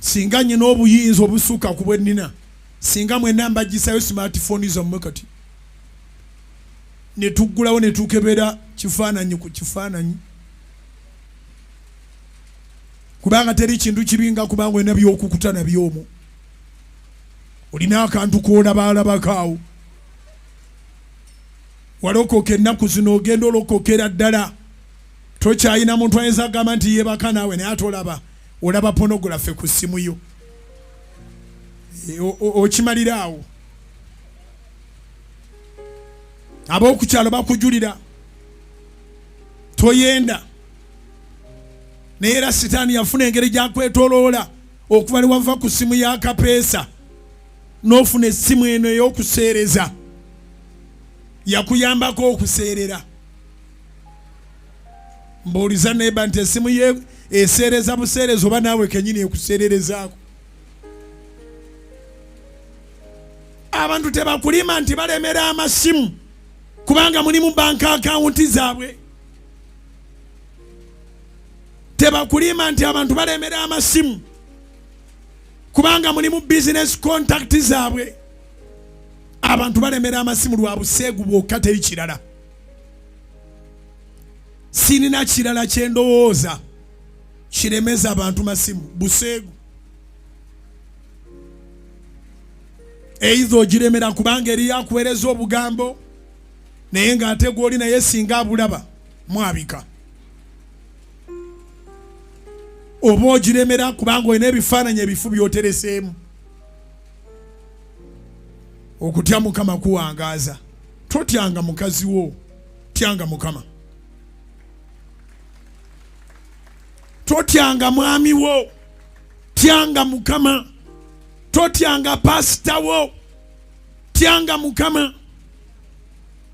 singa nyina obuyinza obusuka ku bwennina singa mwenna mbagisayo smartphone zammwe kati ne tuggulawo ne tukebera kifaananyi ku kifaananyi kubanga teri kintu kibinga kubanga olina byokukuta nabyomu olina akantu koolabaalabakaawo walokoka ennaku zino ogenda olokokera ddala tokyayina muntu ayinza agamba nti yeebaka naawe naye ate olaba pornography ku ssimu yo okimalira awo ab'okukyalo bakujulira toyenda naye era sitaani yafuna engeri gyakwetoloola okuba wava ku ssimu ya kapeesa n'ofuna essimu eno ey'okuseereza yakuyambako okuseerera mbuuliza neba nti essimu ye eseereza buseereza oba naawe kenyini ekuseererezaako. Abantu tebakulima nti balemera amasimu kubanga mulimu bank account zaabwe. Tebakulima nti abantu balemera amasimu kubanga mulimu business contact zaabwe. Abantu balemera amasimu lwa busegu bwokka teri kirala. Sinina kirala kyendowooza kiremeza abantu masimu busegu. Eizo giremera kubanga eri yakuweereza obugambo naye ng'ate gw'oli naye singa abulaba mwabika. Oba ogiremera kubanga olina ebifaananyi ebifu byotereseemu. Okutya Mukama kuwangaaza. Totyanga mukazi wo, tyanga Mukama. Totyanga mwami wo, tyanga Mukama. Totyanga pasita wo, tyanga Mukama.